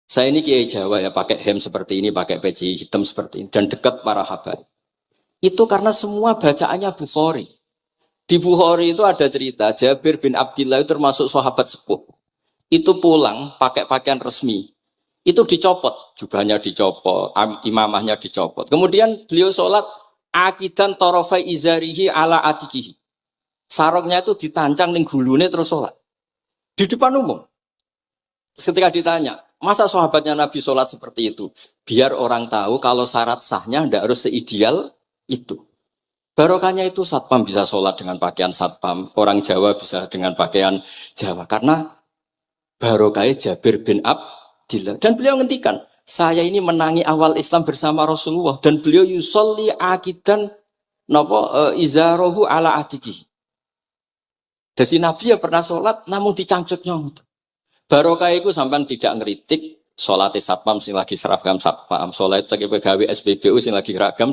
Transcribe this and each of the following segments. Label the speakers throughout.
Speaker 1: Saya ini Kiai Jawa ya, pakai hem seperti ini, pakai peci hitam seperti ini, dan dekat para habaib. Itu karena semua bacaannya Bukhari. Di Bukhari itu ada cerita, Jabir bin Abdillah itu termasuk sahabat sepuh. Itu pulang pakai pakaian resmi. Itu dicopot, jubahnya dicopot, imamahnya dicopot. Kemudian beliau sholat, akidan torofai izarihi ala atikihi. Saroknya itu ditancang ning gulune terus sholat. Di depan umum. Ketika ditanya, masa sahabatnya Nabi sholat seperti itu? Biar orang tahu kalau syarat sahnya tidak harus seideal itu. Barokahnya itu satpam bisa sholat dengan pakaian satpam. Orang Jawa bisa dengan pakaian Jawa. Karena barokahnya Jabir bin Abdillah. Dan beliau ngendikan, saya ini menangi awal Islam bersama Rasulullah. Dan beliau yusolli akidan izarohu ala atikihi. Jadi Nabi ya pernah sholat namun dicangcutnya. Barokah itu sampai tidak ngeritik sholat satpam sing lagi seragam satpam, sholat itu pegawai SBBU sing lagi seragam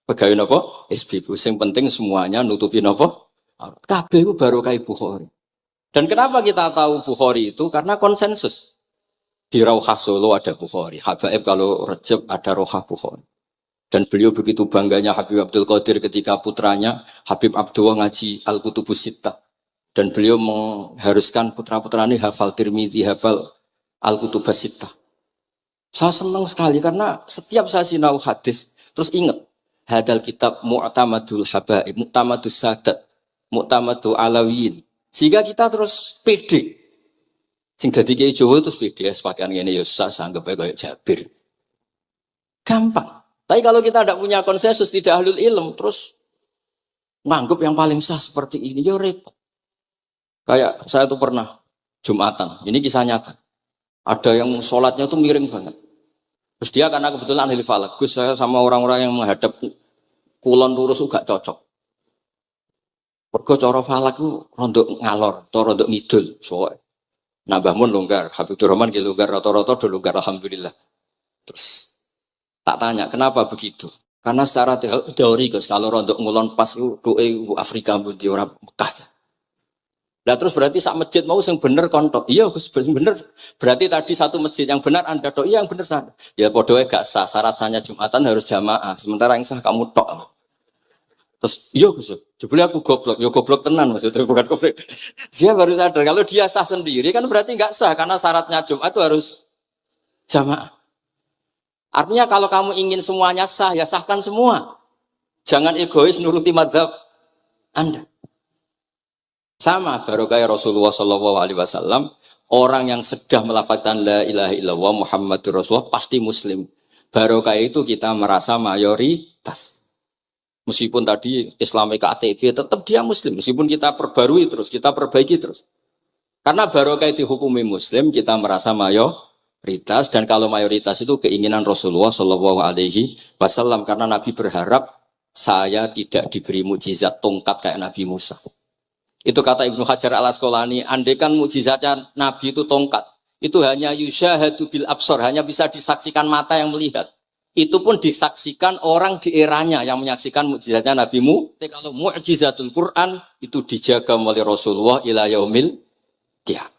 Speaker 1: pegawai nopo SBBU, sing penting semuanya nutupi nopo. Kabeh itu barokah Bukhari. Dan kenapa kita tahu Bukhari itu? Karena konsensus. Di Rauhah Solo ada Bukhari, Habaib kalau Rejab ada Rauhah Bukhari. Dan beliau begitu bangganya Habib Abdul Qadir ketika putranya Habib Abdullah ngaji Al-Kutubus Sittah. Dan beliau mengharuskan putra-putranya hafal Tirmidzi, hafal Al-Kutubus Sittah. Saya senang sekali karena setiap saya sinau hadis, terus ingat, hadal kitab mu'tamadul habaib, mu'tamadus sadat, mu'tamadul alawiyin. Sehingga kita terus pede. Sing dadi Kiai Jawa terus pede, pakaian ngene ya susah, anggap aja kayak Jabir. Gampang. Tapi kalau kita tidak punya konsensus, tidak ahlul ilm, terus nganggap yang paling sah seperti ini, ya repot. Kayak saya tuh pernah Jumatan, ini kisah nyata. Ada yang sholatnya tuh miring banget. Terus dia karena kebetulan ahli falak, Gus saya sama orang-orang yang menghadap kulon lurus gak cocok. Mergo cara falak ku rondok ngalor, atau rondok ngidul. Soalnya nambah mun longgar, Habib Rahman ki longgar, rata-rata do longgar alhamdulillah. Terus tak tanya kenapa begitu? Karena secara teori Gus kalau rondok ngulon pas itu doa Afrika di orang Mekah. Nah terus berarti sak masjid mau yang bener kontok. Iya Gus bener. Berarti tadi satu masjid yang benar Anda tok, iya yang bener sana. Ya podoe gak sah, syarat sahnya Jumatan harus jamaah. Sementara yang sah kamu tok. Terus iya Gus, jebule aku goblok. Ya goblok tenan maksudnya bukan goblok. Dia baru sadar kalau dia sah sendiri kan berarti gak sah karena syaratnya Jumat itu harus jamaah. Artinya kalau kamu ingin semuanya sah, ya sahkan semua. Jangan egois nuruti madhab Anda. Sama barokah Rasulullah SAW, orang yang sudah melafazkan la ilaha illallah Muhammadur Rasulullah pasti muslim. Barokah itu kita merasa mayoritas. Meskipun tadi Islami KTP tetap dia muslim. Meskipun kita perbarui terus, kita perbaiki terus. Karena barokah dihukumi muslim, kita merasa mayoritas. Dan kalau mayoritas itu keinginan Rasulullah SAW. Karena Nabi berharap saya tidak diberi mukjizat tongkat kayak Nabi Musa. Itu kata Ibnu Hajar al-Asqalani, andaikan mukjizatnya Nabi itu tongkat, itu hanya yusyahadu bil absor, hanya bisa disaksikan mata yang melihat. Itu pun disaksikan orang di eranya yang menyaksikan mukjizatnya Nabi Musa. Kalau mukjizatul Quran itu dijaga oleh Rasulullah ila yaumil qiyamah.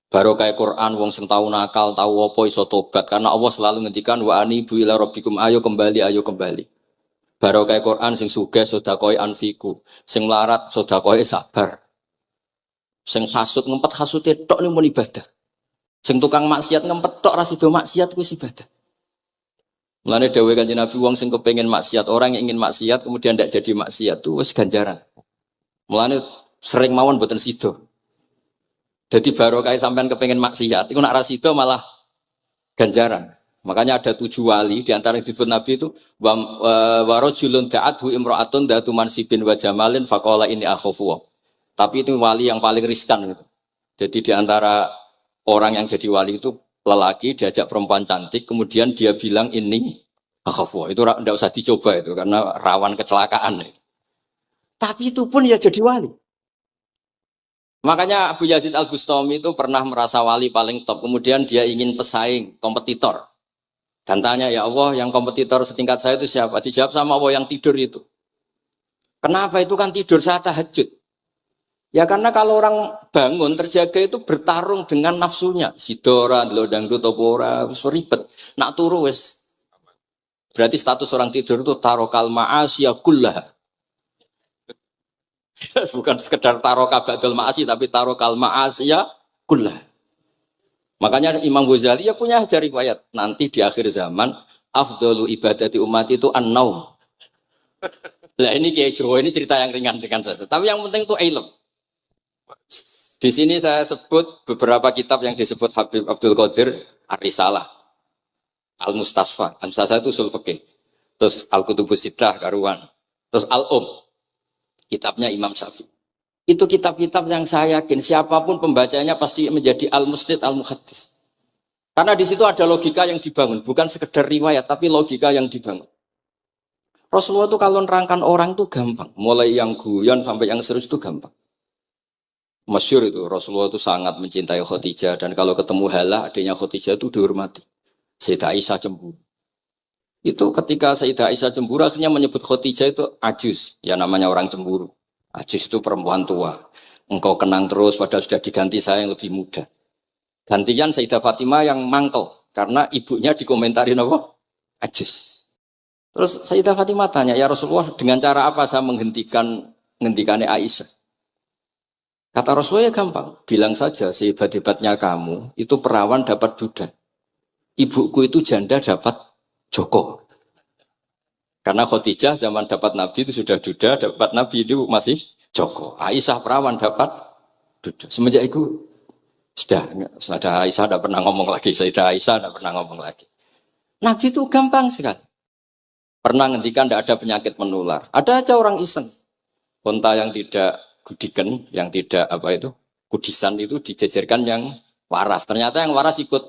Speaker 1: Barokah Quran wong sing tau nakal, tau apa iso tobat karena Allah selalu ngendikan wa anibu ila rabbikum, ayo kembali, ayo kembali. Barokah Quran sing sugih sedekah anfiku, sing melarat sedekah sabar. Sing hasud ngempet hasude tok ning mun ibadah. Sing tukang maksiat ngempet tok ra sido maksiat wis ibadah. Mulane dawuh Kanjeng Nabi wong sing kepengin maksiat, orang yang ingin maksiat kemudian ndak jadi maksiat itu wis ganjaran. Mulane sering mawon mboten sido. Jadi barokah sampean kepengin maksiat, iku nak ra sido malah ganjaran. Makanya ada 7 wali di antara yang disebut Nabi itu warajulun da'athu imra'atun datu mansibin wa jamalin faqala inni akhafu. Tapi itu wali yang paling riskan gitu. Jadi di antara orang yang jadi wali itu lelaki diajak perempuan cantik kemudian dia bilang ini akhafu. Itu enggak usah dicoba itu karena rawan kecelakaan. Tapi itu pun ya jadi wali. Makanya Abu Yazid Al-Bustami itu pernah merasa wali paling top. Kemudian dia ingin pesaing, kompetitor. Dan tanya, ya Allah, yang kompetitor setingkat saya itu siapa? Dijawab sama Allah yang tidur itu. Kenapa itu kan tidur saat tahajud? Ya karena kalau orang bangun terjaga itu bertarung dengan nafsunya. Sidora, dangdut, topora, ribet. Nak turu wes. Berarti status orang tidur itu tarokal ma'asya kullah. Bukan sekedar tarokal ba'dal ma'asyi, tapi tarokal ma'asya kullah. Makanya Imam Ghazali ya punya ajar riwayat. Nanti di akhir zaman, afdalu ibadati umat itu an-naum. Lah ini Kiai Jawa ini cerita yang ringan saja. Tapi yang penting itu ilmu. Di sini saya sebut beberapa kitab yang disebut Habib Abdul Qadir Ar-Risalah, Al-Mustasfa. Al-Mustasfa itu usul fikih. Terus Al-Kutubus Sittah karuan. Terus kitabnya Imam Syafi'i. Itu kitab-kitab yang saya yakin siapapun pembacanya pasti menjadi al-musnid al-muhaddis. Karena di situ ada logika yang dibangun, bukan sekedar riwayat tapi logika yang dibangun. Rasulullah itu kalau nerangkan orang itu gampang, mulai yang guyon sampai yang serius itu gampang. Masyhur itu Rasulullah itu sangat mencintai Khadijah dan kalau ketemu Halah adiknya Khadijah itu dihormati. Sayyidah Aisyah cemburu. Itu ketika Sayyidah Aisyah cemburu akhirnya menyebut Khadijah itu ajus, ya namanya orang cemburu. Ajus itu perempuan tua. Engkau kenang terus padahal sudah diganti saya yang lebih muda. Gantian Sayyidah Fatimah yang mangkel karena ibunya dikomentarin apa? Ajus. Terus Sayyidah Fatimah tanya, ya Rasulullah dengan cara apa saya menghentikannya Aisyah? Kata Rasulullah ya gampang, bilang saja sehebat-hebatnya kamu, itu perawan dapat duda. Ibuku itu janda dapat joko. Karena Khadijah zaman dapat Nabi itu sudah duda, dapat Nabi itu masih joko. Aisyah perawan dapat duda. Semenjak itu, sudah Aisyah tidak pernah ngomong lagi, Sayyidah Aisyah tidak pernah ngomong lagi. Nabi itu gampang sekali. Pernah ngendikan tidak ada penyakit menular. Ada aja orang iseng. Unta yang tidak gudikan, yang tidak kudisan itu dijejerkan yang waras. Ternyata yang waras ikut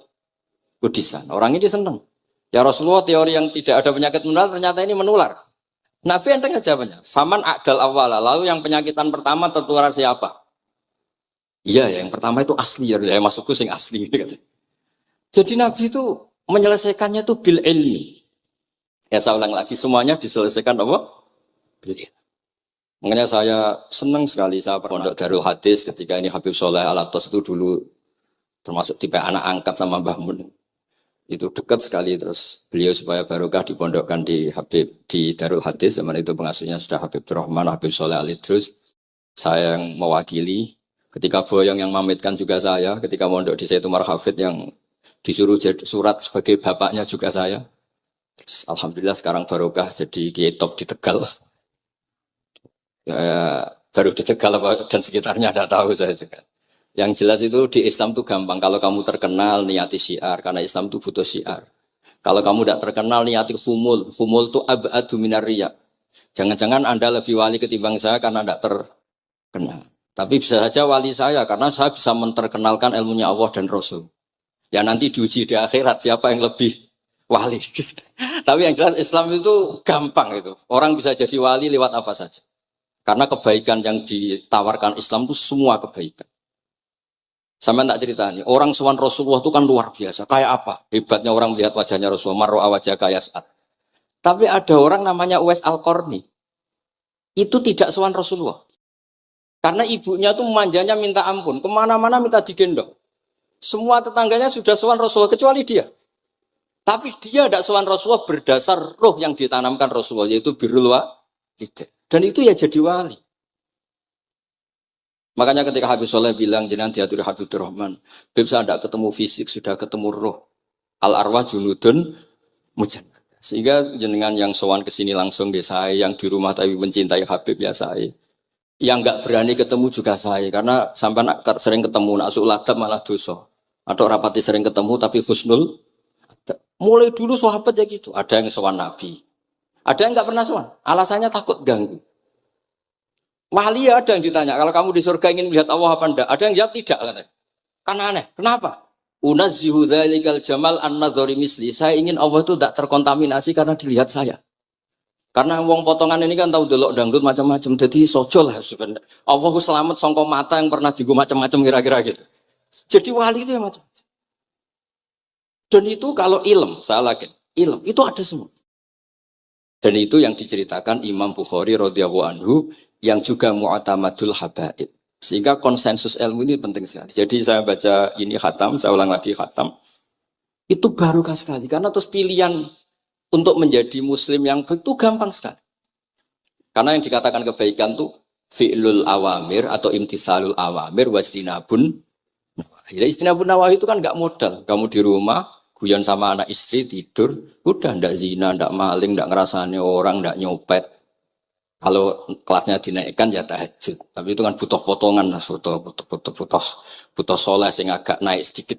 Speaker 1: kudisan. Orang ini senang. Ya Rasulullah teori yang tidak ada penyakit menular ternyata ini menular. Nabi enteng jawabannya. Faman a'dal awwala. Lalu yang penyakitan pertama tertular siapa? Iya, yang pertama itu asli ya. Masukku sing asli. Jadi Nabi itu menyelesaikannya itu bil ilmi. Ya saya ulang lagi semuanya diselesaikan apa? Bil ilmi. Makanya saya senang sekali saya pondok Darul Hadis ketika ini Habib Soleh Al-Atos itu dulu termasuk tipe anak angkat sama Mbah Mun. Itu dekat sekali terus beliau supaya barokah dipondokkan di Darul Hadis zaman itu pengasuhnya sudah Habib Rahman, Habib Soleh Al-Idrus. Saya yang mewakili ketika Boyong yang mamitkan juga saya, ketika mondok di Sayyid Umar Hafid yang disuruh jadi surat sebagai bapaknya juga saya. Terus, alhamdulillah sekarang barokah jadi kiai top di Tegal. Ya, baru di Tegal dan sekitarnya tidak tahu saya juga. Yang jelas itu di Islam itu gampang. Kalau kamu terkenal niati syiar karena Islam itu butuh syiar. Kalau kamu tidak terkenal niati humul. Humul itu abadu minar riya. Jangan-jangan Anda lebih wali ketimbang saya karena tidak terkenal. Tapi bisa saja wali saya karena saya bisa menterkenalkan ilmunya Allah dan Rasul. Ya nanti diuji di akhirat siapa yang lebih wali. Tapi yang jelas Islam itu gampang itu. Orang bisa jadi wali lewat apa saja. Karena kebaikan yang ditawarkan Islam itu semua kebaikan. Sampai tak cerita nih, orang sowan Rasulullah itu kan luar biasa. Kayak apa? Hebatnya orang melihat wajahnya Rasulullah, marro'a wajah kayak saat. Tapi ada orang namanya Uwais Al-Qarni. Itu tidak sowan Rasulullah. Karena ibunya tuh manjanya minta ampun. Kemana-mana minta digendong. Semua tetangganya sudah sowan Rasulullah, kecuali dia. Tapi dia tidak sowan Rasulullah berdasar roh yang ditanamkan Rasulullah, yaitu birrul walidain. Dan itu ya jadi wali. Makanya ketika Habib Soleh bilang jenengan diaturi Habibur Rahman, Habib saya tidak ketemu fisik, sudah ketemu roh. Al arwah junudun mujannah. Sehingga jenengan yang sowan ke sini langsung di saya, yang di rumah tapi mencintai Habib ya saya. Yang enggak berani ketemu juga saya, karena sampai sering ketemu nak suladab malah dosa. Atau rapati sering ketemu tapi husnul. Mulai dulu sahabat ya gitu. Ada yang sowan Nabi, ada yang enggak pernah sowan. Alasannya takut ganggu. Wali ada yang ditanya, kalau kamu di surga ingin melihat Allah apa enggak? Ada yang jawab tidak, katanya. Kan aneh. Kenapa? Unazzihu dzalikal jamal an-nadhari misli. Saya ingin Allah itu tidak terkontaminasi karena dilihat saya. Karena wong potongan ini kan tahu delok dangdut macam-macam. Jadi sojol lah sebenarnya. Allah itu selamat songko mata yang pernah digu macam-macam kira-kira gitu. Jadi wali itu yang macam-macam. Dan itu kalau ilm, saya yakin, ilm itu ada semua. Dan itu yang diceritakan Imam Bukhari radhiyallahu anhu yang juga mu'tamadul habaib. Sehingga konsensus ilmu ini penting sekali. Jadi saya baca ini khatam, saya ulang lagi khatam. Itu barokah sekali. Karena terus pilihan untuk menjadi muslim yang baik itu gampang sekali. Karena yang dikatakan kebaikan itu fi'lul awamir atau imtithalul awamir wastinabun. Ya, istinabun nawahi itu kan nggak modal. Kamu di rumah, guyon sama anak istri, tidur, udah ndak zina, ndak maling, ndak ngerasani orang, ndak nyopet. Kalau kelasnya dinaikkan ya tahajud. Tapi itu kan butuh potongan, butuh soleh yang agak naik sedikit.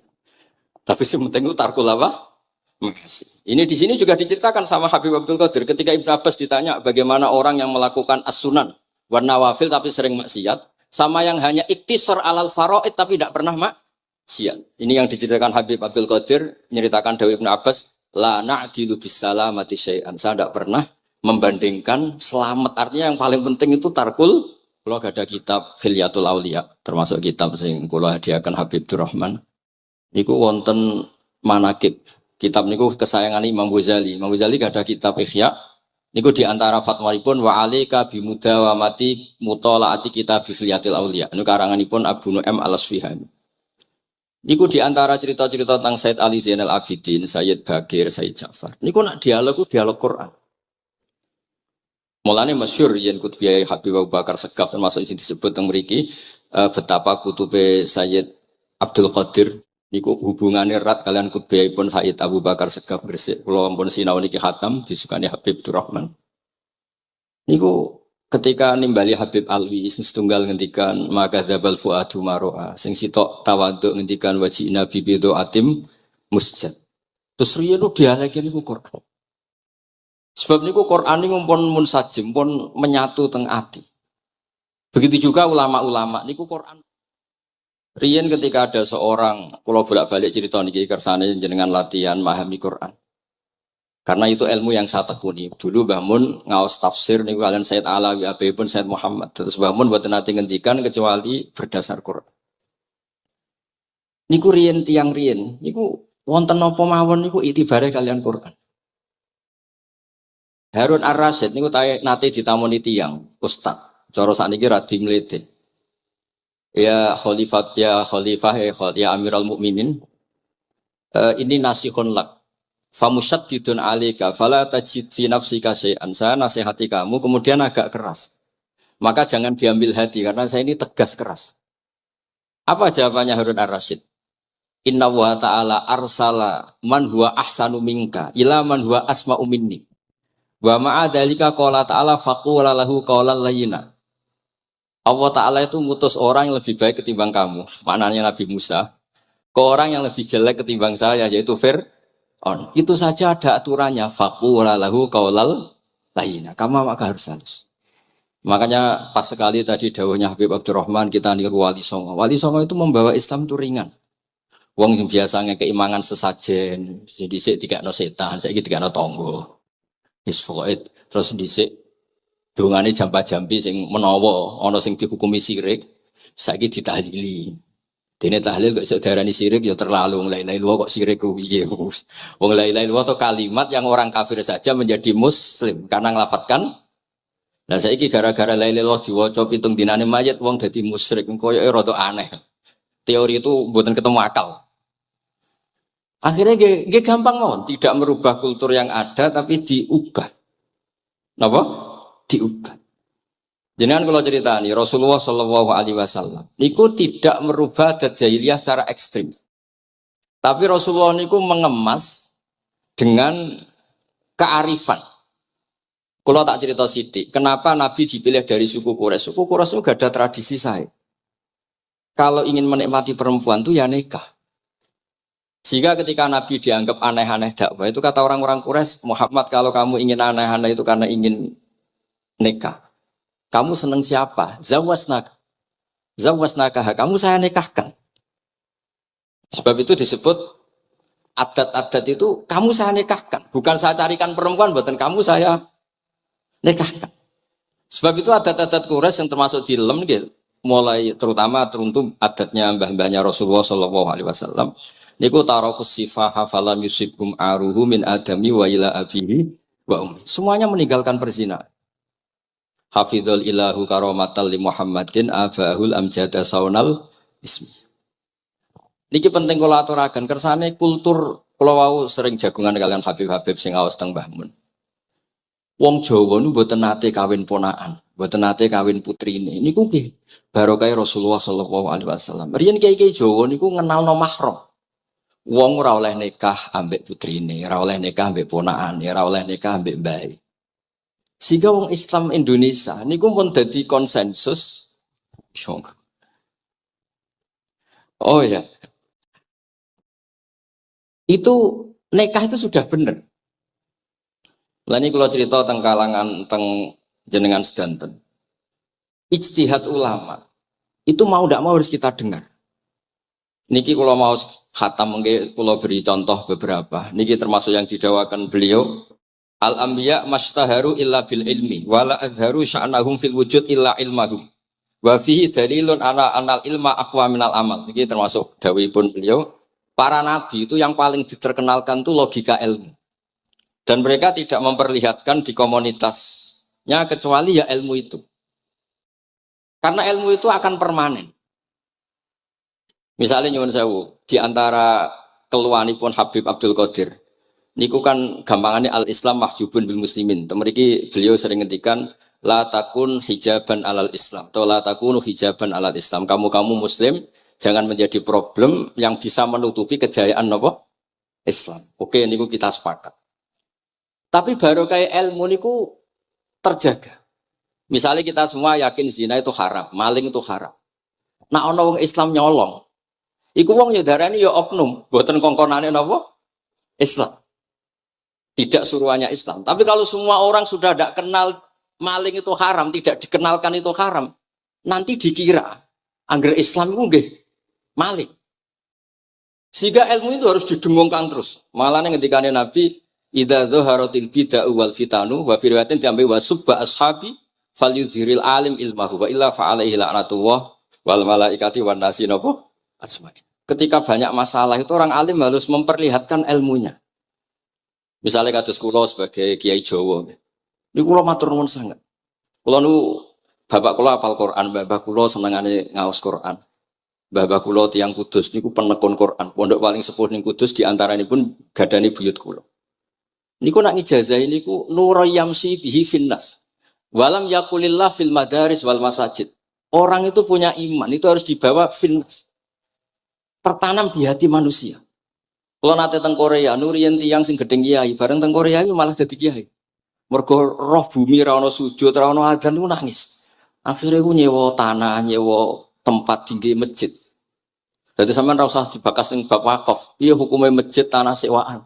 Speaker 1: Tapi sementing itu tarkul apa? Makasih. Ini di sini juga diceritakan sama Habib Abdul Qadir ketika Ibnu Abbas ditanya bagaimana orang yang melakukan as-sunan wan nawafil tapi sering maksiat, sama yang hanya iktisar alal faraid tapi tidak pernah maksiat. Ini yang diceritakan Habib Abdul Qadir nyeritakan dari Ibnu Abbas, la na'dilu bisalamati syai'an. Saya tidak pernah membandingkan selamat, artinya yang paling penting itu tarkul. Kalau ada kitab Khilyatul Auliya, termasuk kitab sing kula hadiahkan Habib Durrahman. Niku wonten manakib. Kitab niku kesayangan Imam Ghazali. Imam Ghazali gak ada kitab Ihya. Niku di antara fatwanipun wa alika bimudawamati mutalaati kitab Khilyatul Auliya. Niku karanganipun Abu Nu'aim Al-Asfihani. Niku di antara cerita-cerita tentang Said Ali Zainal Abidin, Sayyid Bagir, Sayyid Ja'far. Niku nak dialog Quran. Mulane masyhur yen kutubiyai Habib Abu Bakar Segaf termasuk sing disebut teng mriki betapa kutube Sayyid Abdul Qadir niku hubungannya erat kalian kutubiyai pun Sayyid Abu Bakar Segaf Gresik. Kula pun sinau niki khatam disukani Habib Durrahman. Niku ketika nimbali Habib Alwi sing setunggal ngendikan maka dzabal fuadu maroa sing sitok tawadhu ngendikan wajina bibido atim musjad. Terus riyen dialeki niku Quran. Sebab niku Quran niku pun munsajim, pun menyatu teng ati. Begitu juga ulama-ulama niku Quran. Riyen ketika ada seorang, kalau bolak-balik cerita niki kersane jenengan latihan memahami Quran. Karena itu ilmu yang saya tekuni. Dulu Mbah Mun ngaos tafsir niku kalian Said Alawi pun Said Muhammad. Terus Mbah Mun mboten nate ngendikan kecuali berdasar Quran. Niku riyen tiang riyen, niku wonten napa mawon niku itibare kalian Quran. Harun Ar-Rasyid niku nate ditamoni tiyang ustaz. Cara sakniki radi mlete. Ya Khalifah ya Amirul Mukminin. Ini nasihun lak. Famusyaddidun 'alaika fala tajid fi nafsika syai'an. Saya nasihati kamu kemudian agak keras. Maka jangan diambil hati karena saya ini tegas keras. Apa jawabannya Harun Ar-Rasyid? Inna wa ta'ala arsala man huwa ahsanu minka ila man huwa asma'u minni. Wa ma'adhalika qala ta'ala faqula lahu qawlan layyina. Allah Ta'ala itu ngutus orang yang lebih baik ketimbang kamu. Maknanya Nabi Musa. Ke orang yang lebih jelek ketimbang saya, yaitu Fir'aun. Itu saja ada aturannya. Faqula lahu qawlan layyina. Kamu maka harus halus. Makanya pas sekali tadi dawuhnya Habib Abdurrahman kita niru Wali Songo. Wali Songo itu membawa Islam itu ringan. Wong yang biasanya keimangan sesajen. Jadi saya tidak no setan, saya tidak no tonggo. Isfoid terus dhisik dongane jampa-jampi sing menawa ana sing dihukumi syirik saiki ditahlili. Dene tahlil kok iso diarani syirik ya terlalu la ilaha illallah kok syirik ku piye. Wong la ilaha illallah itu kalimat yang orang kafir saja menjadi muslim karena ngelafadzkan. Lah saiki gara-gara la ilaha illallah diwaca pitung dinane mayit wong dadi musyrik koyoke rada aneh. Teori itu mboten ketemu akal. Akhirnya dia gampang mohon, tidak merubah kultur yang ada tapi diubah. Napa? Diubah. Jangan kalau cerita nih Rasulullah Shallallahu Alaihi Wasallam, niku tidak merubah adat jahiliyah secara ekstrim. Tapi Rasulullah niku mengemas dengan kearifan. Kalau tak cerita sidik, kenapa Nabi dipilih dari suku Quraisy? Suku Quraisy itu gak ada tradisi saya. Kalau ingin menikmati perempuan tuh ya nikah. Sehingga ketika Nabi dianggap aneh-aneh dakwah itu kata orang-orang Quraisy, Muhammad kalau kamu ingin aneh-aneh itu karena ingin nikah. Kamu seneng siapa? Zawasnaka. Kamu saya nikahkan. Sebab itu disebut adat-adat itu kamu saya nikahkan. Bukan saya carikan perempuan, buatan kamu saya nikahkan. Sebab itu adat-adat Quraisy yang termasuk di lem mulai terutama teruntuk adatnya mbah-mbahnya Rasulullah Shallallahu Alaihi Wasallam. Niku tarokus sifaha falam yusibkum aruhu min adami wa ila abihi wa ummi. Semuanya meninggalkan perzinahan. hafidhul ilahu karomatal li Muhammadin abahul amjada saunal ismi. Niki penting kula aturaken kersane kultur kula wau sering jagungan kalian Habib-habib sing aos teng Mbah Mun. Wong Jawa nu mboten nate kawin ponakan, mboten nate kawin putrine. Niku nggih barokah Rasulullah sallallahu alaihi wasallam. Riyen kiai-kiai Jawa niku ngenalno mahram. Wong ora oleh nikah ambek putrine, ora oleh nikah ambek ponakane, ora oleh nikah ambek mbae. Sehingga wong Islam Indonesia niku pun dadi konsensus. Oh ya, itu nikah itu sudah benar. Lah ini kalau cerita tentang kalangan tentang jenengan sedanten. Ijtihad ulama itu mau tidak mau harus kita dengar. Niki kalau mau khatam mungkin kalau beri contoh beberapa. Niki termasuk yang didawakan beliau. Al-anbiya mastaharu illa bil ilmi wala azharu sya'nahum fil wujud illa ilmahum. Wa fihi dalilun ana anal ilma aqwa minal amal. Niki termasuk dawuhipun beliau. Para nabi itu yang paling diterkenalkan itu logika ilmu. Dan mereka tidak memperlihatkan di komunitasnya kecuali ya ilmu itu. Karena ilmu itu akan permanen. Misalnya nyuwun sewu, di antara keluhanipun Habib Abdul Qadir. Niku kan gampangannya al-Islam mahjubun bil muslimin. Temeriki beliau sering ngendikan la takun hijaban alal Islam atau la takunu hijaban alal Islam. Kamu muslim jangan menjadi problem yang bisa menutupi kejayaan apa? Islam. Oke, niku kita sepakat. Tapi baru kayak ilmu niku terjaga. Misalnya kita semua yakin zina itu haram, maling itu haram. Nah ana wong Islam nyolong. Iku wong ya darani ya oknum, mboten kongkonane napa? Islam. Tidak suruhannya Islam. Tapi kalau semua orang sudah tidak kenal maling itu haram, tidak dikenalkan itu haram, nanti dikira angger Islam itu nggih maling. Sehingga ilmu itu harus didengungkan terus. Malah ngendikane Nabi, idza dzaharatil bid'ah wal fitanu wa fi riwayatin diambil wasubba ashabi falyuzhiril alim ilmahu wa illa fa alaihi la'natullah wal malaikati wan nasi napa asma'in. Ketika banyak masalah itu orang alim harus memperlihatkan ilmunya. Misalnya kados kula sebagai kiai Jawa. Niku kula matur nuwun sanget. Kula nu bapak kula hafal Quran, bapak kula senengane ngaos Quran. Bapak kula tiyang Kudus niku penekun Quran. Pondok paling sepuh ning Kudus diantaranipun gadani buyut kula. Niku nak ngijazahi niku nurayamsi bihi finnas. Walam yakulillah fil madaris wal masajid. Orang itu punya iman, itu harus dibawa finnas. Tertanam di hati manusia. Kalau nate teng Korea, nuriyen tiyang sing gedeng kiai, bareng teng Korea itu malah jadi kiai. Mergo roh bumi ra ono sujud, ra ono adzan niku nangis. Akhirnya ku nyewa tanah, nyewa tempat tinggi masjid. Jadi sampean ra usah dibakas ning bab wakaf. Piye hukume masjid tanah sewaan?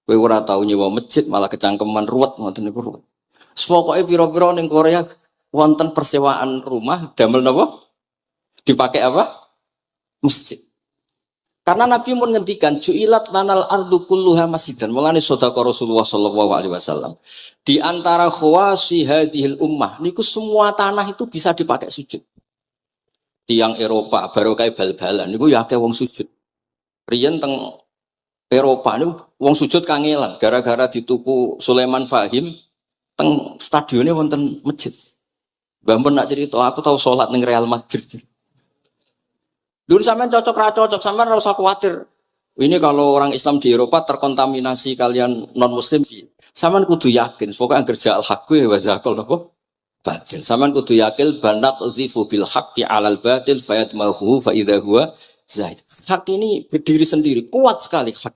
Speaker 1: Kowe ora tau nyewa masjid malah kecangkeman ruwet ngoten niku ruwet. Pokoke pira-pira ning Korea wonten persewaan rumah damel napa? Dipakai apa? Masjid. Karena Nabi pun ngendikan ju'ilat lanal ardu kulluha masjidan. Mulane sedekah Rasulullah sallallahu alaihi wasallam. Di antara khawasi hadhil ummah niku semua tanah itu bisa dipakai sujud. Tiang Eropa baru kayak bal-balan niku ya akeh wong sujud. Riyen teng Eropa niku wong sujud kangelan gara-gara dituku Sulaiman Fahim teng stadionnya wonten masjid. Mbah mun nak cerita aku tahu salat ning Real Madrid. Dulu sampean cocok ra cocok, sampean ora usah khawatir. Ini kalau orang Islam di Eropa terkontaminasi kalian non muslim, sampean kudu yakin, pokoknya kerja al-haqqi wa zakal napa? Batil. Sampean kudu yakin banat uzifu bil haqqi 'alal batil fayatmahu fa idza huwa zaid. Hak ini berdiri sendiri, kuat sekali hak.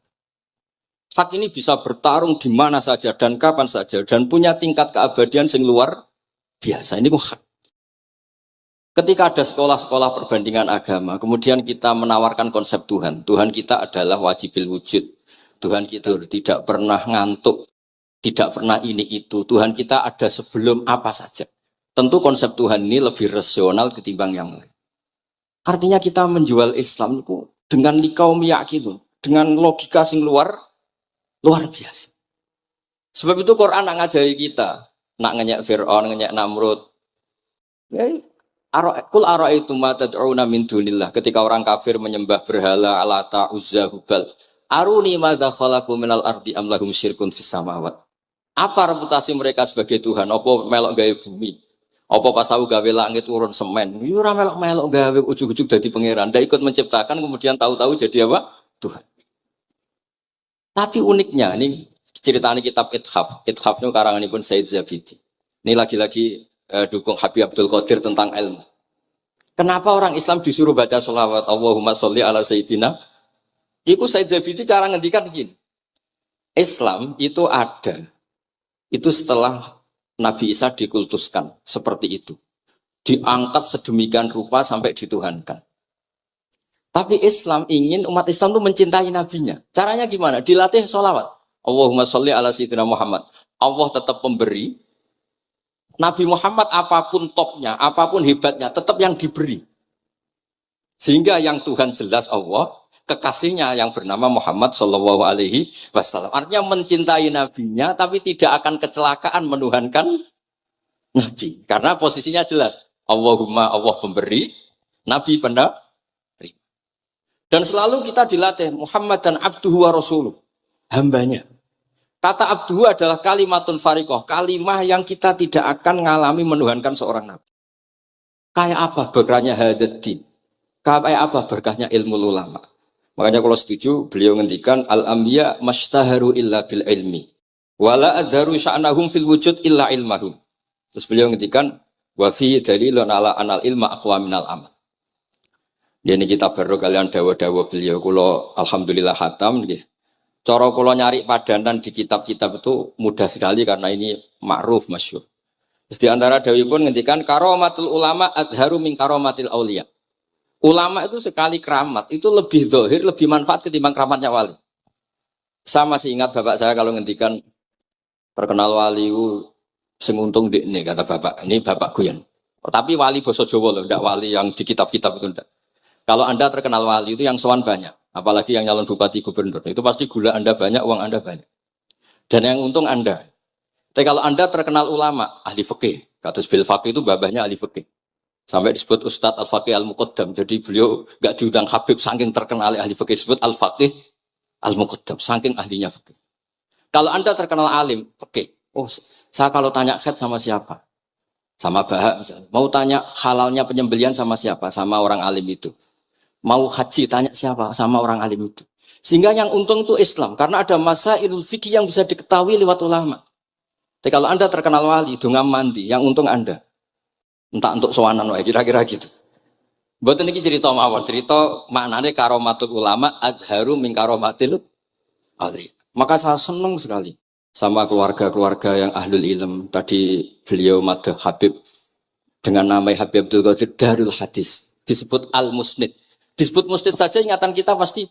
Speaker 1: Hak ini bisa bertarung di mana saja dan kapan saja dan punya tingkat keabadian sing luar biasa. Ini hak. Ketika ada sekolah-sekolah perbandingan agama, kemudian kita menawarkan konsep Tuhan. Tuhan kita adalah wajibil wujud. Tuhan kita tidak pernah ngantuk, tidak pernah ini itu. Tuhan kita ada sebelum apa saja. Tentu konsep Tuhan ini lebih rasional ketimbang yang lain. Artinya kita menjual Islam itu dengan likaum yakin, dengan logika sing luar biasa. Sebab itu Quran nak ngajari kita, nak ngenyek Fir'aun, ngenyek Namrud. Ya, Kul ara'aitum ma tad'una min dunillah. Ketika orang kafir menyembah berhala Alata, Uzza, Hubal. Aruni madza khalaqu minal ardi am lahum syirkun fis samawat. Apa reputasi mereka sebagai Tuhan? Apa melok gawe bumi? Apa pas aku gawe langit urun semen, yo ora melok-melok gawe ujug-ujug dadi pangeran. Ndak ikut menciptakan kemudian tahu-tahu jadi apa? Tuhan. Tapi uniknya ini ceritanya kitab Ithaf. Ithaf itu karanganipun Said Zabidi. Ini lagi-lagi dukung Habib Abdul Qadir tentang ilmu. Kenapa orang Islam disuruh baca sholawat Allahumma sholli ala Sayyidina? Iku Said Zabidi cara ngendikan begini. Islam itu ada. Itu setelah Nabi Isa dikultuskan seperti itu. Diangkat sedemikian rupa sampai dituhankan. Tapi Islam ingin umat Islam itu mencintai nabinya. Caranya gimana? Dilatih sholawat. Allahumma sholli ala Sayyidina Muhammad. Allah tetap pemberi. Nabi Muhammad apapun topnya, apapun hebatnya, tetap yang diberi. Sehingga yang Tuhan jelas Allah, kekasihnya yang bernama Muhammad Sallallahu Alaihi Wasallam. Artinya mencintai nabinya, tapi tidak akan kecelakaan menuhankan nabi. Karena posisinya jelas. Allahumma Allah pemberi, nabi penerima. Dan selalu kita dilatih Muhammad dan abduhu wa rasuluh, hambanya. Kata abduhu adalah kalimatun fariqoh, kalimah yang kita tidak akan mengalami menuhankan seorang nabi. Kayak apa berkahnya hadatin? Kayak apa berkahnya ilmu ulama? Makanya kalau setuju, beliau ngendikan al-anbiya mashtaharu illa bil ilmi, wala adharu sya'nahum fil wujud illa ilmahum. Terus beliau ngendikan wa fi dalilun ala anal ilma aqwa minal amal. Ini kita baru kalian dawa-dawa beliau kula alhamdulillah khatam nggih. Cara kula nyari padanan di kitab-kitab itu mudah sekali karena ini ma'ruf masyhur. Terus di antara dawuhipun ngendikan karomatul ulama adharu min karomatil auliya. Ulama itu sekali keramat itu lebih zahir, lebih manfaat ketimbang keramatnya wali. Saya masih ingat bapak saya kalau ngendikan terkenal wali sing untung ini kata bapak. Ini bapak Guyon. Tapi wali basa Jawa loh, enggak wali yang di kitab-kitab itu enggak. Kalau Anda terkenal wali itu yang sowan banyak, apalagi yang nyalon bupati gubernur, itu pasti gula Anda banyak, uang Anda banyak. Dan yang untung Anda. Tapi kalau Anda terkenal ulama, ahli fikih, kata bil faqih itu babahnya ahli fikih. Sampai disebut Ustadz Al-Faqih Al-Muqaddam. Jadi beliau enggak diundang Habib saking terkenal ahli fikih, disebut Al-Faqih Al-Muqaddam, saking ahlinya fikih. Kalau Anda terkenal alim fikih, oh saya kalau tanya khed sama siapa? Sama Bahak misalnya. Mau tanya halalnya penyembelian sama siapa? Sama orang alim itu. Mau haji tanya siapa? Sama orang alim itu. Sehingga yang untung itu Islam. Karena ada masailul fikih yang bisa diketahui lewat ulama. Tapi kalau Anda terkenal wali, dungam mandi, yang untung Anda. Entah untuk sowanan, kira-kira gitu. Buat ini cerita mawon. Cerita maknanya karomatul ulama adharu min karomatil ali. Maka saya senang sekali sama keluarga-keluarga yang ahlul ilm. Tadi beliau madah Habib dengan nama Habib Abdul Qadir Darul Hadis. Disebut Al-Musnid. Disebut musnid saja ingatan kita pasti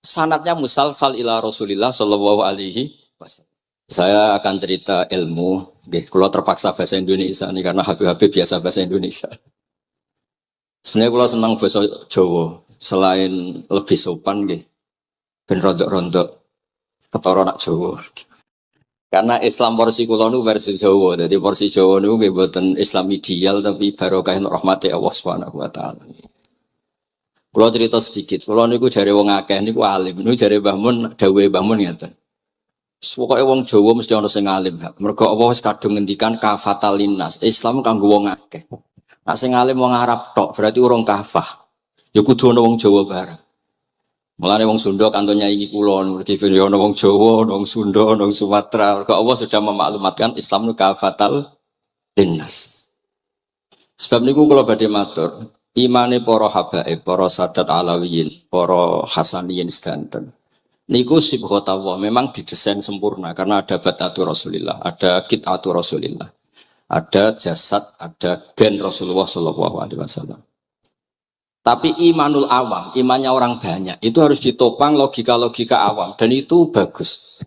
Speaker 1: sanadnya musalsal ila Rasulillah Shallallahu Alaihi Wasallam. Saya akan cerita ilmu. Kalau terpaksa bahasa Indonesia nih karena Habib biasa bahasa Indonesia. Sebenarnya kalau senang bahasa Jawa selain lebih sopan, ben rontok-rontok ketara nak Jawa. Karena Islam porsi kula nu versi Jawa. Jadi porsi Jawa nu nggih mboten Islam ideal tapi barokah rahmati Allah Subhanahu wa taala. Kalau cerita sedikit, kalau niku jare wong akeh niku alim, niku jare Mbah Mun, dawuhe Mbah Mun ngeten. Pokoke wong Jawa mesti ana sing alim. Mergo apa wis kadung ngendikan kafatalinas. Islam kanggo wong akeh. Nek sing alim wong Arab tok, berarti urung kafah. Ya kudu ana wong Jawa bareng. Mulane wong Sunda kantonnya iki kula niki ana wong Jawa, ana wong Sunda, ana wong Sumatera. Mergo Allah sudah memaklumatkan Islam niku kafatal linnas. Sebab niku kula badhe matur. Imane para habaib, para sadat alawiyin, para hasaniyin sedanten. Niku sibghatullah memang didesain sempurna karena ada batatu Rasulillah, ada kitatu Rasulillah, ada jasad, ada gen Rasulullah Shallallahu Alaihi Wasallam. Tapi imanul awam, imannya orang banyak, itu harus ditopang logika-logika awam dan itu bagus.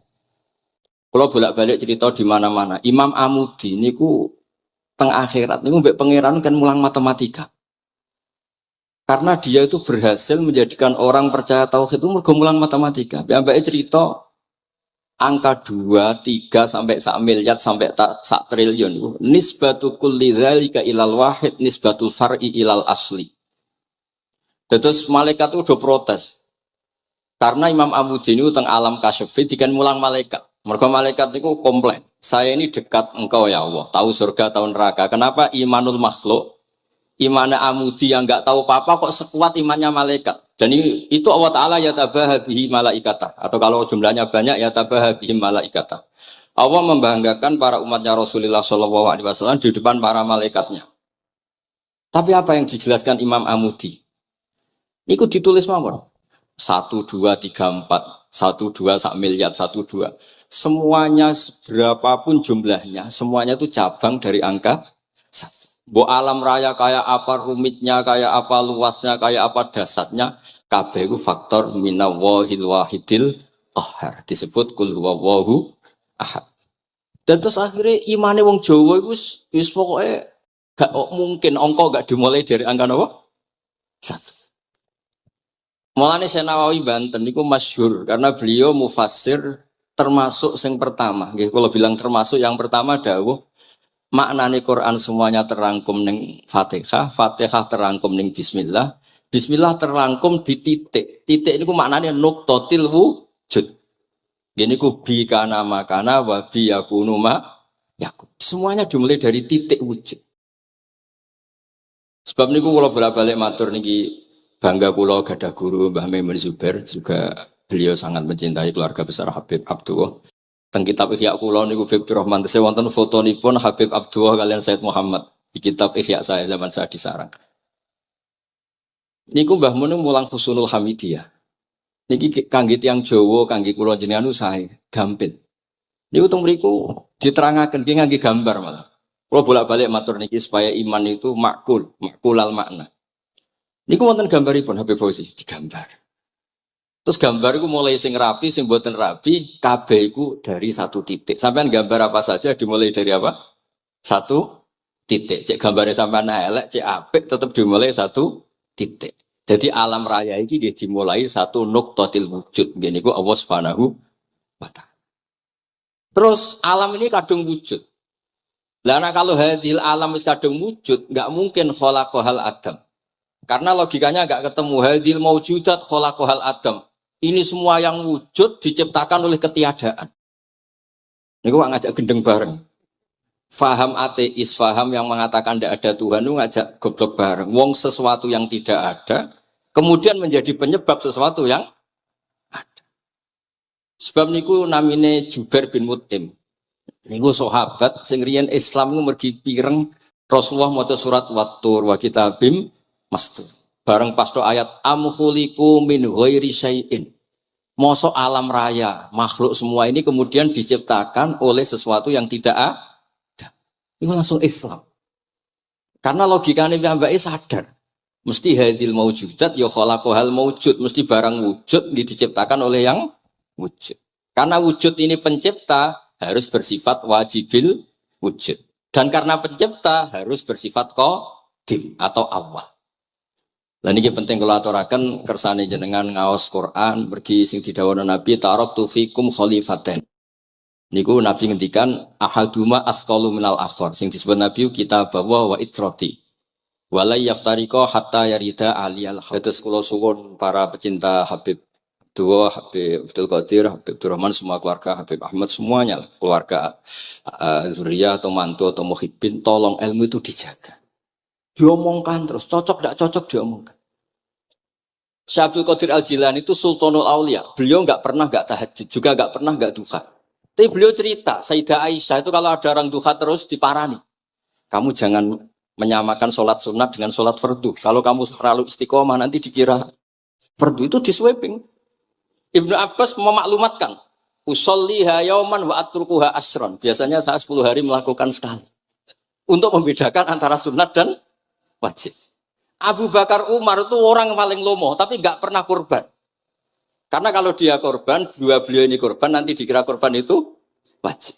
Speaker 1: Kalau bolak-balik cerita di mana-mana, Imam Amudi niku teng akhirat niku mbek pangeran kan mulang matematika. Karena dia itu berhasil menjadikan orang percaya tauhid itu mergo mulang matematika. Mbake cerita angka 2, 3 sampai 1 miliar sampai 1 triliun itu nisbatu kulli dzalika ilal wahid nisbatul far'i ilal asli. Terus malaikat itu udah protes. Karena Imam Amudi ini teng alam kasyafi dikan mulang malaikat. Mergo malaikat itu komplain. saya ini dekat engkau ya Allah, tahu surga, tahu neraka. Kenapa imanul makhluk, imannya amudi yang nggak tahu apa-apa kok sekuat imannya malaikat? Dan itu Allah Ta'ala ya tabahabihi malaikata. Atau kalau jumlahnya banyak ya tabahabihi malaikata. Allah membanggakan para umatnya Rasulullah SAW di depan para malaikatnya. Tapi apa yang dijelaskan Imam Amudi? Itu ditulis mawon. 1, 2, 3, 4. 1, 2, 1 miliar, 1, 2. Semuanya berapapun jumlahnya, semuanya itu cabang dari angka 1. Bo alam raya kayak apa rumitnya, kayak apa luasnya, kayak apa dasarnya, kabeh itu faktor minawahil wahidil qahar. Disebut kul huwallahu ahad. Dan terus akhirnya imane wong Jawa itu wis pokoknya gak mungkin angka gak dimulai dari angka apa? 1. Mulane Syekh Nawawi Banten niku masyhur karena beliau mufassir termasuk yang pertama. Nggih kula bilang termasuk yang pertama dawuh maknane Quran semuanya terangkum ning Fatihah, Fatihah terangkum ning bismillah, bismillah terangkum di titik. Titik niku maknane nuqtatil wujud. Gini ku bi kana makana wa bi yakunu ma yakun. Semuanya dimulai dari titik wujud. Sebab niku kula bolak-balik matur niki bangga kula gadah guru Mbah Maimun Zubair, juga beliau sangat mencintai keluarga besar Habib Abdullah. Teng kitab Ihya kula niku Habib Rahman tesih wonten fotonipun Habib Abdullah kalian Said Muhammad di kitab Ihya saya zaman saya di Sarang. Niku Mbah Mun mulang Husnul Hamidiyah. Niki kangge tiyang Jawa, kangge kula jenengan sae gampil. Niku teng mriku diterangaken nggih ngangge gambar malah. Kula bolak-balik matur niki supaya iman itu makulal makna. Niku wonten gambaripun Habib Fauzi digambar. Terus gambar itu mulai sing rapi, sing boten rapi, kabeh iku dari satu titik. Sampean gambar apa saja dimulai dari apa? Satu titik. Cek gambarnya sampean elek, cek apik tetap dimulai satu titik. Jadi alam raya ini dia dimulai satu nuqtatil wujud. Gini ku Allah Subhanahu wa ta'ala. Terus alam ini kadung wujud. Lah kalau hadil alam is kadung wujud, enggak mungkin khalaqahal adam. Karena logikanya enggak ketemu hadil maujudat khalaqahal adam. Ini semua yang wujud diciptakan oleh ketiadaan. Ini gua ngajak gendeng bareng. Faham ateis, faham yang mengatakan tidak ada Tuhan itu ngajak goblok bareng. Wong sesuatu yang tidak ada, kemudian menjadi penyebab sesuatu yang ada. Sebab niku namine Jubair bin Mut'im. Niku sahabat sing riyen Islam ku mergi pireng Rasulullah maca surat Wat-Tur wa kitabim mastur. Bareng pas do ayat am khuliqu min ghairi syai'in. Mosok alam raya, makhluk semua ini kemudian diciptakan oleh sesuatu yang tidak ada. Itu langsung Islam. Karena logikanya piyambake sadar. Mesti hadil maujudat ya khalaqahal maujud, mesti barang wujud diciptakan oleh yang wujud. Karena wujud ini pencipta harus bersifat wajibil wujud. Dan karena pencipta harus bersifat qadim atau awal. Lah niki penting kula aturaken kersane jenengan ngaos Quran pergi sing didhawuhna Nabi taraktu fikum khalifaten. Niku Nabi ngendikan ahaduma asqalu minal akhar. Sing disebut Nabi kitab wa itrati. Wala yaftariqa hatta yarida aliyal hadis. Kula suwun para pecinta Habib Abdullah, Habib Abdul Qadir, Habib Abdurrahman, semua keluarga Habib Ahmad semuanya lah. Keluarga zuriyah atau mantu atau muhibbin, tolong ilmu itu dijaga. Diomongkan terus, cocok tidak cocok diomongkan. Syekh Abdul Qadir Al-Jilani itu Sultanul Aulia. Beliau nggak pernah nggak tahajud, juga nggak pernah nggak duha. Tapi beliau cerita, Sayyidah Aisyah itu kalau ada orang duha terus diparani. Kamu jangan menyamakan sholat sunat dengan sholat fardu. Kalau kamu terlalu istiqomah nanti dikira fardu itu diswiping. Ibnu Abbas memaklumatkan, usolliha yauman wa atrukuha asron. Biasanya saya 10 hari melakukan sekali. Untuk membedakan antara sunat dan wajib. Abu Bakar Umar itu orang yang paling lomo, tapi nggak pernah korban. Karena kalau dia korban, dua beliau ini korban, nanti dikira korban itu wajib.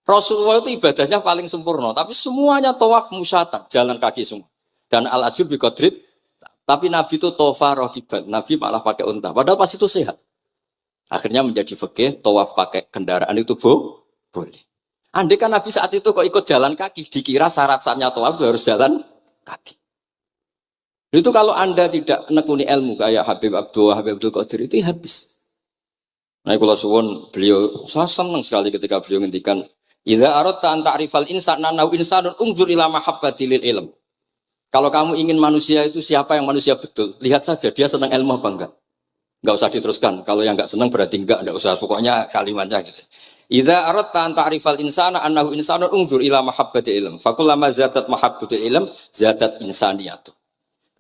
Speaker 1: Rasulullah itu ibadahnya paling sempurna, tapi semuanya tawaf musyatan, jalan kaki semua. Dan al-ajur biqadrit, tapi Nabi itu tawaf rohiban, Nabi malah pakai unta, padahal pas itu sehat. Akhirnya menjadi fikih, tawaf pakai kendaraan itu boleh. Andai kan Nabi saat itu kok ikut jalan kaki, dikira syarat-syaratnya tawaf harus jalan kaki. Itu kalau Anda tidak menekuni ilmu kayak Habib Abdullah, Habib Abdul Qadir itu habis. Nah, kalau suwun beliau, saya senang sekali ketika beliau ngendikan Idza aradta an ta'rifal insana nahu insanun unzur ila mahabbatil ilm. Kalau kamu ingin manusia itu siapa yang manusia betul, lihat saja dia senang ilmu apa enggak. Enggak usah diteruskan. Kalau yang enggak senang berarti enggak usah. Pokoknya kalimatnya gitu. Idza aradta an ta'rifal insana annahu insanun unzur ila mahabbatil ilm. Fakullama zatat mahabbatul ilm zatat insaniyatu.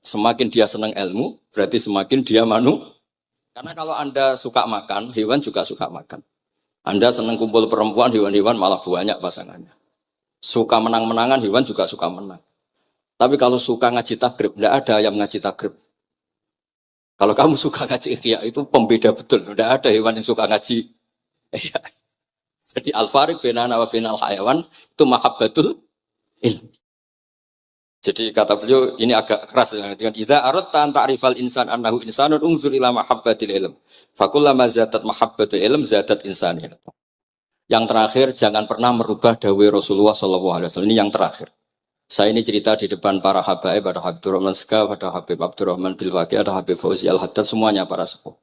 Speaker 1: Semakin dia senang ilmu, berarti semakin dia Karena kalau Anda suka makan, hewan juga suka makan. Anda senang kumpul perempuan, hewan-hewan malah banyak pasangannya. Suka menang-menangan, hewan juga suka menang. Tapi kalau suka ngaji takrib, tidak ada yang ngaji takrib. Kalau kamu suka ngaji ikhya, itu pembeda betul. Tidak ada hewan yang suka ngaji. Jadi al-fariq bainana wa bainal hayawan itu mahabbatul ilm. Jadi kata beliau ini agak keras dengan idza aradta an ta'rifal insan annahu insanun unzur ila mahabbatil ilm. Fakullama zatat mahabbatul ilm zatat insaniyah. Yang terakhir jangan pernah merubah dawai Rasulullah SAW. Ini yang terakhir. Saya ini cerita di depan para habaib, ada Habib Abdurrahman Sekaf, ada Habib Abdurrahman Bilwaki, ada Habib Fauzi Al-Haddad, semuanya para sepuh.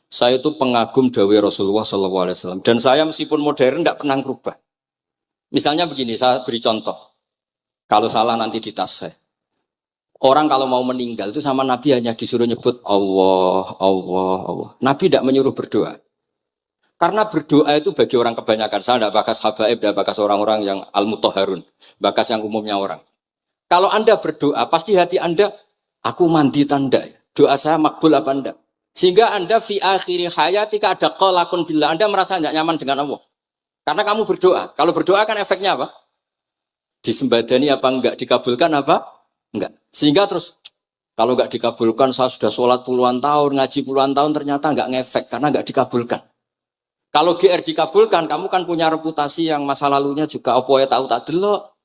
Speaker 1: Saya itu pengagum dawai Rasulullah SAW. Dan saya meskipun modern tidak pernah merubah. Misalnya begini, saya beri contoh. Kalau salah nanti ditas saya. Orang kalau mau meninggal itu sama Nabi hanya disuruh nyebut Allah, Allah, Allah. Nabi tidak menyuruh berdoa. Karena berdoa itu bagi orang kebanyakan. Saya tidak bakas habaib, tidak bakas orang-orang yang al-mutahharun. Bakas yang umumnya orang. Kalau Anda berdoa, pasti hati Anda, aku mandi tanda. Doa saya makbul apa enggak? Sehingga Anda fi akhiri hayatika ada qalakun billah. Anda merasa tidak nyaman dengan Allah. Karena kamu berdoa. Kalau berdoa kan efeknya apa? Disembadani apa enggak? Dikabulkan apa? Enggak. Sehingga terus, kalau enggak dikabulkan, saya sudah sholat puluhan tahun, ngaji puluhan tahun, ternyata enggak ngefek. Karena enggak dikabulkan. Kalau GR dikabulkan, kamu kan punya reputasi yang masa lalunya juga apa ya tahu tak delok.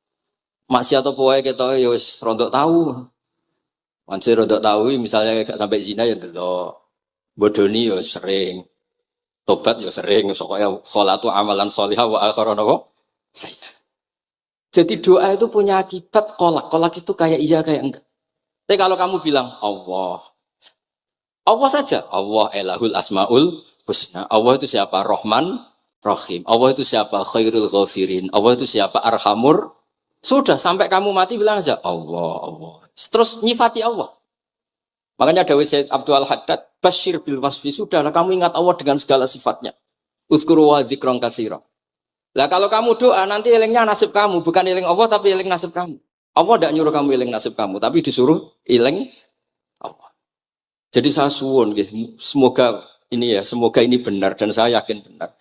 Speaker 1: Masih atau poe kita ya wis rondok tahu. Masih rondok tahu misalnya gak sampai zina ya delok. Bodoni ya sering. Tobat ya sering, pokoknya kholatu amalan sholihah wa akhiran apa? Saya. Jadi doa itu punya akibat kolak. Kolak itu kayak iya kayak enggak. Tapi kalau kamu bilang Allah. Allah saja. Allah elahul asmaul husna. Allah itu siapa? Rahman, Rahim. Allah itu siapa? Khairul ghafirin. Allah itu siapa? Arhamur. Sudah sampai kamu mati bilang aja Allah, Allah. Terus nyifati Allah. Makanya Dawei Sayyid Abdul Haddad, Bashir bil wasfi, sudahlah kamu ingat Allah dengan segala sifatnya. Uzkuru wa dzikran katsira. Lah kalau kamu doa nanti elingnya nasib kamu, bukan eling Allah tapi eling nasib kamu. Allah tidak nyuruh kamu eling nasib kamu, tapi disuruh eling Allah. Jadi saya suwun semoga ini benar dan saya yakin benar.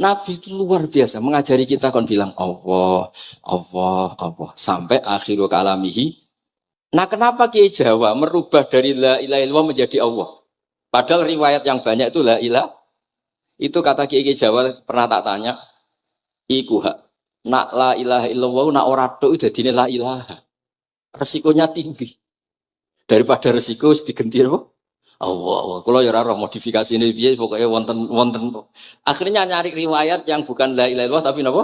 Speaker 1: Nabi itu luar biasa mengajari kita kan bilang Allah, Allah, Allah sampai akhirul kalamihi. Nah, kenapa Kiai Jawa merubah dari la ilaha illallah menjadi Allah? Padahal riwayat yang banyak itu la ilah. Itu kata Kiai Jawa pernah tak tanya, iku hak. Nak la ilaha illallah nak ora tok dadine la ilaha. Resikonya tinggi. Daripada resiko digenti apa? Allah, kalau ya ora modifikasi ini piye pokoknya wonten. Akhirnya nyari riwayat yang bukan la ilaha illallah tapi napa?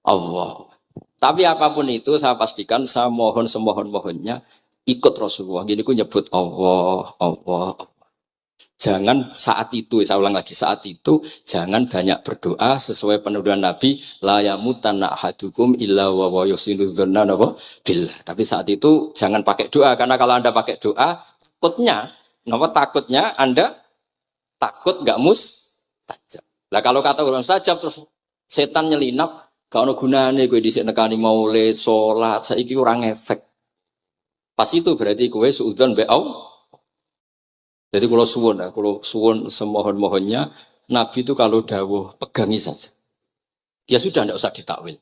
Speaker 1: Allah. Tapi apapun itu saya pastikan saya mohon semohon-mohonnya ikut Rasulullah. Gini ku nyebut Allah, Allah, Allah. Jangan saat itu, saya ulang lagi saat itu jangan banyak berdoa sesuai penuduhan Nabi la yamutanna ahadukum illa wa yusinu dzanna billah. Tapi saat itu jangan pakai doa karena kalau Anda pakai doa takutnya Anda takut nggak mustajab. Lah kalau kata orang mustajab terus setan nyelinap, gak ono gunane kowe dhisik nekani maulid, salat, saiki ora ngefek. Pas itu berarti kowe suudzon be Allah. Jadi kalau suwun semohon-mohonnya Nabi itu kalau dawuh pegangi saja. Ya sudah ndak usah ditakwil.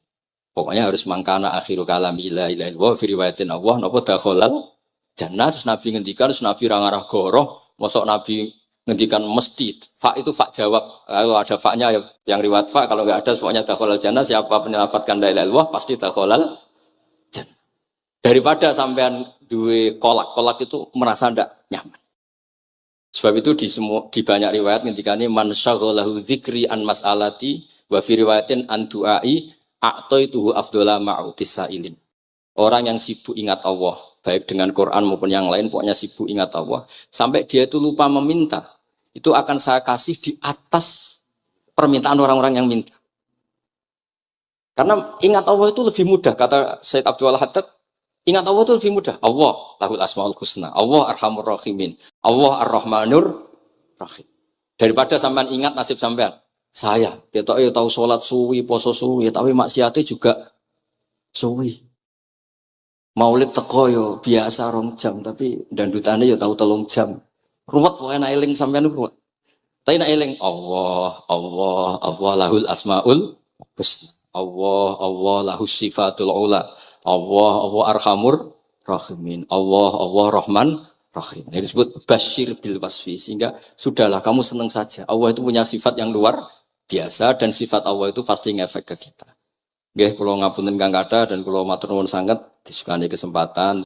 Speaker 1: Pokoknya harus mangkana akhirul kalam la ilaha illallah fi riwayatin Allah napa dakhalal jannah. Terus Nabi ngendikan, terus Nabi rangarah goroh, mosok Nabi ngendikan mesti, fa itu fa jawab, kalau ada fa-nya yang riwayat fa, kalau nggak ada pokoknya dakhalal jannah, siapa penyelamatkan la ilaha illallah pasti dakhalal jannah. Daripada sampean duwe kolak itu merasa ndak nyaman. Sebab itu di banyak riwayat ngendikane man syaghalahu dzikri an mas'alati wa fi riwayatin an du'ai a'taituhu afdhala ma'utis sa'ilin. Orang yang sibuk ingat Allah baik dengan Quran maupun yang lain, pokoknya sibuk ingat Allah, sampai dia itu lupa meminta, itu akan saya kasih di atas permintaan orang-orang yang minta. Karena ingat Allah itu lebih mudah, kata Said Abdul Haddad, ingat Allah itu lebih mudah. Allah lahul asmaul husna, Allah arhamur rahimin, Allah ar-rahmanur rahim. Daripada sampean ingat nasib sampean. Saya, kita tahu sholat suwi, poso suwi, tapi maksiatnya juga suwi. Maulid teko yo biasa 2 jam, tapi dandutannya yo tahu 3 jam. Ruwet wae nek eling sampean ruwet. Tapi nek eling Allah, Allah, Allah lahul asmaul husna. Allah, Allah lahus sifatul ula. Allah, Allah arhamur rahimin. Allah, Allah rahman rahim. Ini disebut basyir bil wasfi, sehingga sudahlah kamu senang saja. Allah itu punya sifat yang luar biasa dan sifat Allah itu pasti ngefek ke kita. Nggih, kula ngapunten Kang Kada dan kula matur nuwun sanget disukani kesempatan